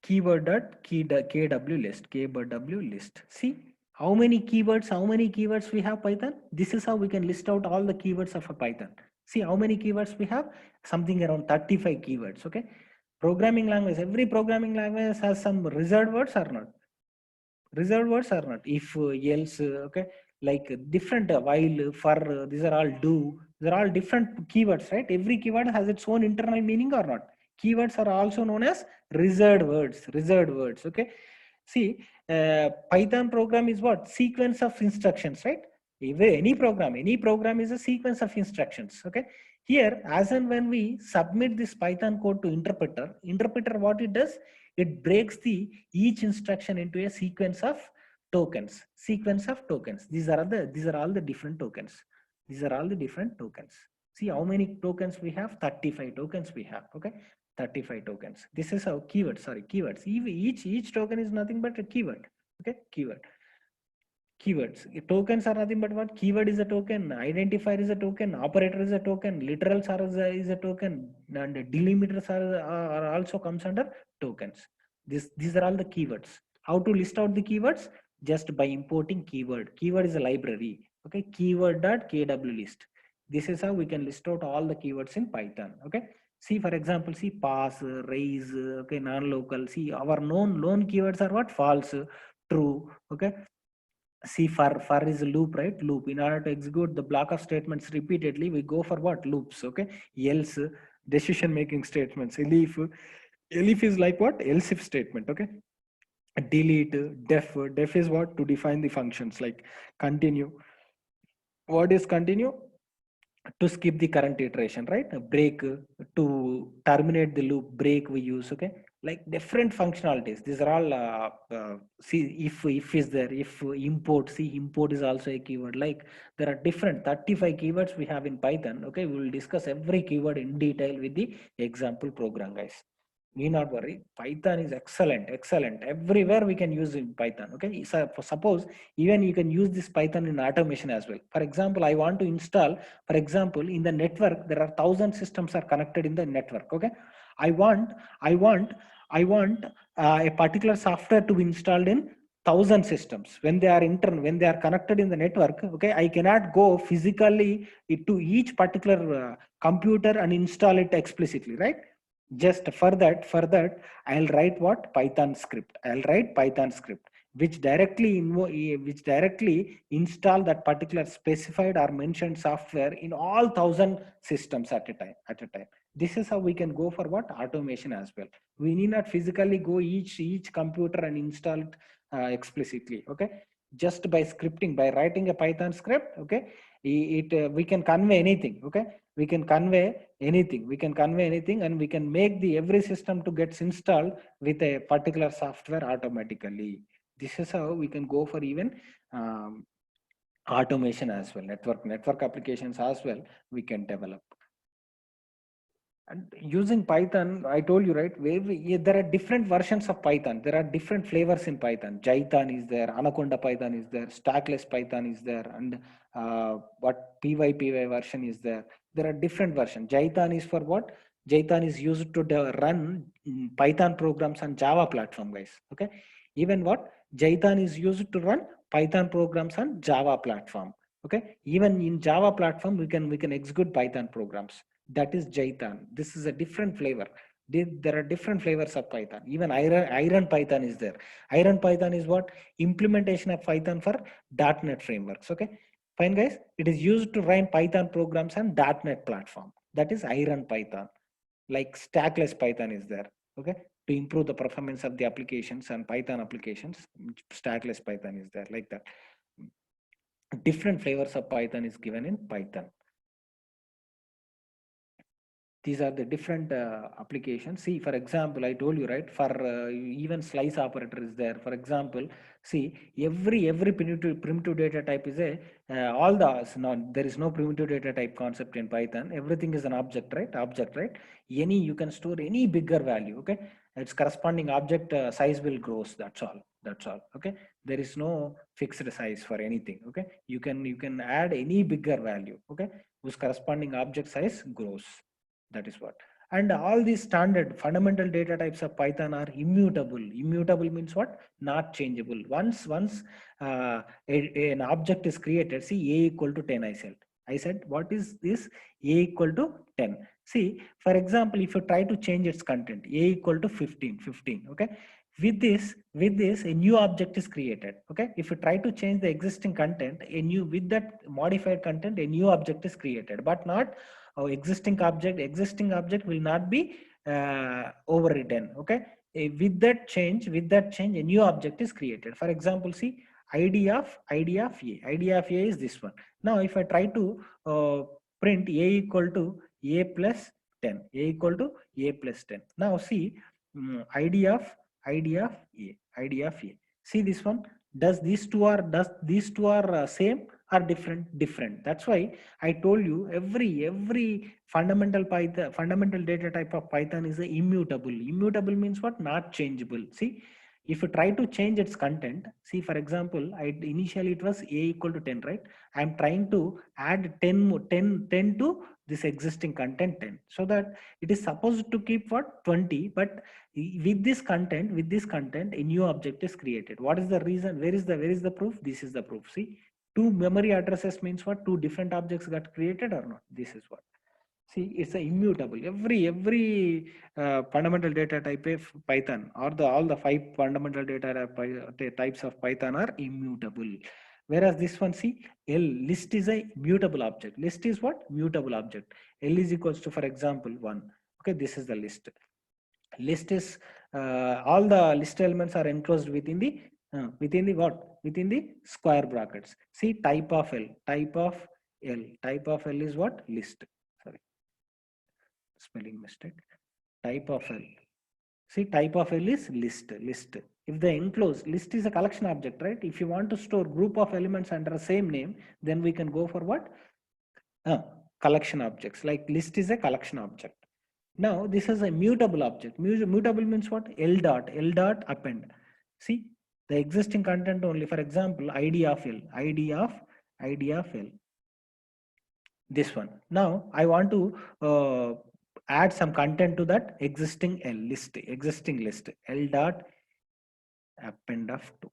Keyword.kw list. See how many keywords we have Python. This is how we can list out all the keywords of a Python. See how many keywords we have, something around 35 keywords. Okay, programming language, every programming language has some reserved words or not? Reserved words or not? If, else, okay, like different, while, for, these are all do, these are all different keywords, right? Every keyword has its own internal meaning or not? Keywords are also known as reserved words. Okay, see, Python program is what? Sequence of instructions, right? Any program is a sequence of instructions. Okay, here, as and when we submit this Python code to interpreter what it does, it breaks the each instruction into a sequence of tokens. These are all the different tokens. See how many tokens we have? 35 tokens we have. Okay, 35 tokens. This is how keywords. Each token is nothing but a keyword. Okay, keywords. Tokens are nothing but what? Keyword is a token, identifier is a token, operator is a token, literals is a token, and delimiters are also comes under tokens. These are all the keywords. How to list out the keywords? Just by importing keyword. Keyword is a library. Okay, keyword.kw list. This is how we can list out all the keywords in Python. Okay, see, for example, see, pass, raise, okay, non-local. See, our known keywords are what? False, true. Okay, see, for is a loop, right? Loop. In order to execute the block of statements repeatedly, we go for what? Loops. Okay, else, decision making statements. Elif is like what? Else if statement. Okay, delete, def is what? To define the functions. Like continue. What is continue? To skip the current iteration, right? A break, to terminate the loop. Break we use. Okay, like different functionalities. These are all, see, if is there, if import. See, import is also a keyword. Like there are different 35 keywords we have in Python. Okay, we will discuss every keyword in detail with the example program, guys. Need not worry. Python is excellent. Everywhere we can use in Python. Okay, so suppose even you can use this Python in automation as well. For example, I want to install, for example, in the network there are 1,000 systems are connected in the network. Okay, I want I want a particular software to be installed in 1,000 systems. When they are connected in the network, okay, I cannot go physically to each particular computer and install it explicitly, right? Just for that I'll write what? Python script. Which directly install that particular specified or mentioned software in all 1,000 systems at a time. This is how we can go for what? Automation as well. We need not physically go each computer and install it explicitly. Okay, just by scripting, by writing a Python script. Okay, we can convey anything. Okay, we can convey anything, and we can make the every system to get installed with a particular software automatically. This is how we can go for even automation as well. Network applications as well we can develop. And using Python, I told you, right? There are different versions of Python. There are different flavors in Python. Jython is there, Anaconda Python is there, Stackless Python is there, and what PyPy version is there. There are different versions. Jython is for what? Jython is used to run Python programs on Java platform, guys. Okay. Even what? Jython is used to run Python programs on Java platform. Okay. Even in Java platform, we can execute Python programs. That is Jython. This is a different flavor. There are different flavors of Python. Even Iron Python is there. Iron Python is what? Implementation of Python for .NET frameworks. Okay, fine guys. It is used to run Python programs on .NET platform. That is Iron Python. Like Stackless Python is there. Okay, to improve the performance of the applications and Python applications, Stackless Python is there. Like that. Different flavors of Python is given in Python. These are the different applications. See, for example, I told you, right, for even slice operator is there. For example, see, every primitive data type is a all the there is no primitive data type concept in Python. Everything is an object, right? Object, right? Any, you can store any bigger value. Okay, its corresponding object size will grows. That's all. That's all. Okay, there is no fixed size for anything. Okay, you can add any bigger value. Okay, whose corresponding object size grows. That is what. And all these standard fundamental data types of Python are immutable. Immutable means what? Not changeable. Once an object is created, see, a equal to 10, I said what is this? A equal to 10. See, for example, if you try to change its content, a equal to 15, okay, with this a new object is created. Okay, if you try to change the existing content, with that modified content, a new object is created, but not existing object will not be overridden. Okay, with that change a new object is created. For example, see, id of a is this one. Now if I try to print a equal to a plus 10, a equal to a plus 10. Now see, id of a. See this one. Does these two are same or different? That's why I told you every fundamental data type of Python is a immutable. Immutable means what? Not changeable. See, if you try to change its content, see, for example, initially it was a equal to 10, right? I'm trying to add 10 to this existing content 10, so that it is supposed to keep what? 20, but with this content a new object is created. What is the reason? Where is the proof? This is the proof. See, two memory addresses means what? Two different objects got created or not? This is what. See, it's a immutable. Every fundamental data type of Python, or all the 5 fundamental data types of Python are immutable. Whereas this one, see, list is a mutable object. List is what? Mutable object. L is equals to, for example, 1. Okay, this is the list. List is all the list elements are enclosed within the what? Within the square brackets. See, type of L. Type of L is what? List. Sorry, spelling mistake. Type of L. See, type of L is list. If the enclosed list is a collection object, right? If you want to store group of elements under the same name, then we can go for what? Collection objects. Like list is a collection object. Now this is a mutable object. Mutable means what? L dot append. See, the existing content only. For example, id of L. This one. Now I want to add some content to that existing list. L dot append of 2.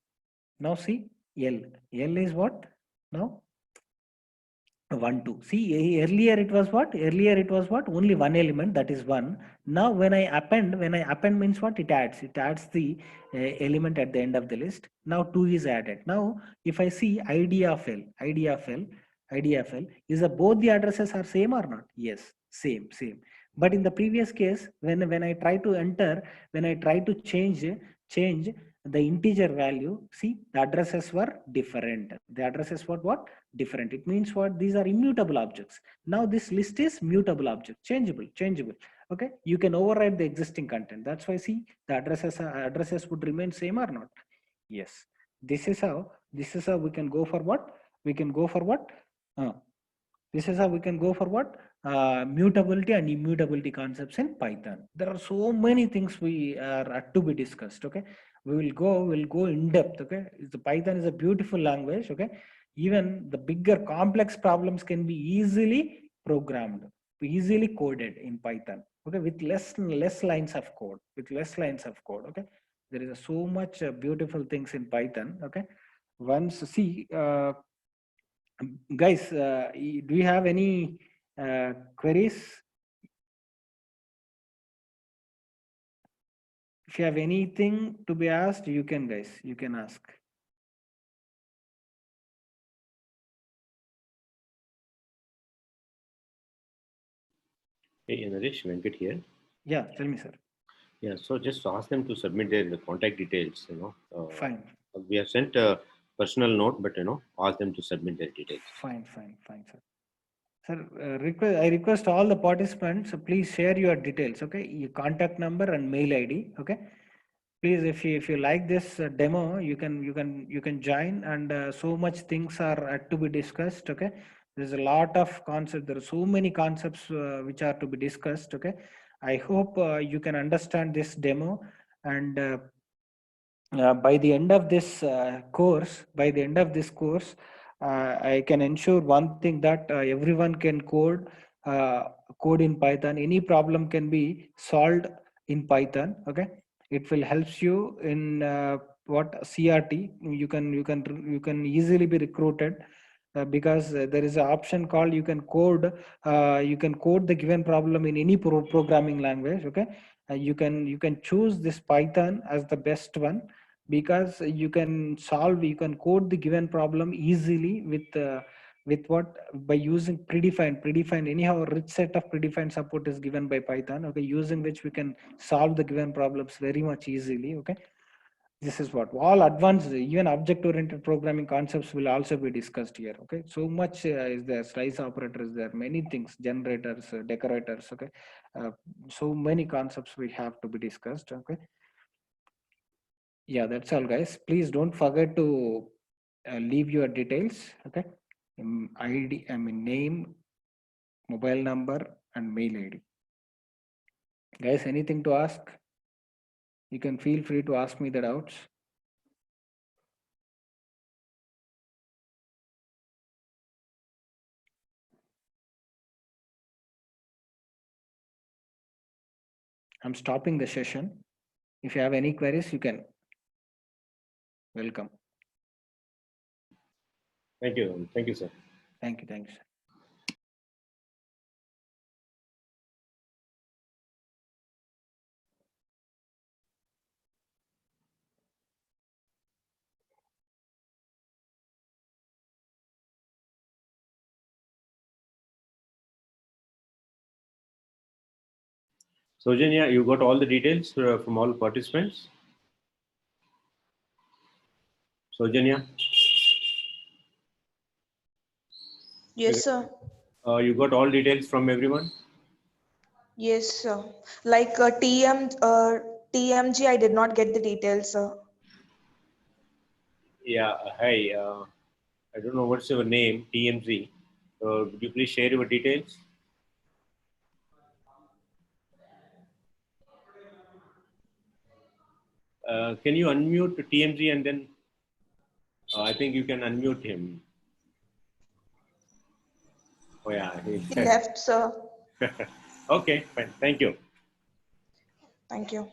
Now see, L is what? Now 1 2. See, earlier it was what? Only one element, that is 1. Now when I append means what? It adds the element at the end of the list. Now 2 is added. Now if I see id of L, is both the addresses are same or not? Yes, same. But in the previous case, when I try to change the integer value, see, the addresses were different. The addresses were what? Different. It means what? These are immutable objects. Now this list is mutable object, changeable. Okay, you can override the existing content. That's why, see, the addresses would remain same or not? Yes. This is how we can go for what? This is how we can go for what? mutability and immutability concepts in Python. There are so many things we are to be discussed. Okay, we'll go in depth. Okay, the Python is a beautiful language. Okay, even the bigger complex problems can be easily programmed, easily coded in Python. Okay, with less lines of code, Okay, there is so much beautiful things in Python. Okay, once see. Guys, do you have any queries? If you have anything to be asked, you can, guys, you can ask. Hey, Naresh, Venkat here. Yeah, tell me, sir. Yeah, so just ask them to submit their contact details. Fine. We have sent a personal note, but ask them to submit their details. Fine, sir. Sir, I request all the participants, please share your details. Okay, your contact number and mail ID. Okay, please, if you like this demo, you can join, and so much things are to be discussed. Okay, there's a lot of concepts. There are so many concepts which are to be discussed. Okay, I hope you can understand this demo, and by the end of this course, I can ensure one thing, that everyone can code in Python. Any problem can be solved in Python. Okay, it will helps you in what CRT. You can easily be recruited. Because there is an option called you can code the given problem in any programming language. Okay, you can choose this Python as the best one, because you can code the given problem easily with what, by using predefined anyhow a rich set of predefined support is given by Python. Okay, using which we can solve the given problems very much easily. Okay, this is what all advanced, even object oriented programming concepts will also be discussed here. Okay, so much is there. Slice operator is there, many things, generators, decorators. Okay, so many concepts we have to be discussed. Okay, yeah, that's all, guys. Please don't forget to leave your details. Okay, ID, name, mobile number, and mail ID. Guys, anything to ask? You can feel free to ask me the doubts. I'm stopping the session. If you have any queries, you can. Welcome. Thank you. Thank you, sir. Thank you. Thanks. Sojanya, you got all the details from all participants? Sojanya? Yes, sir. You got all details from everyone? Yes, sir. Like TMG, I did not get the details, sir. Yeah, hi. I don't know what's your name, TMZ. Would you please share your details? Can you unmute TMZ and then I think you can unmute him. Oh yeah, He left, sir. Okay, fine. Thank you. Thank you.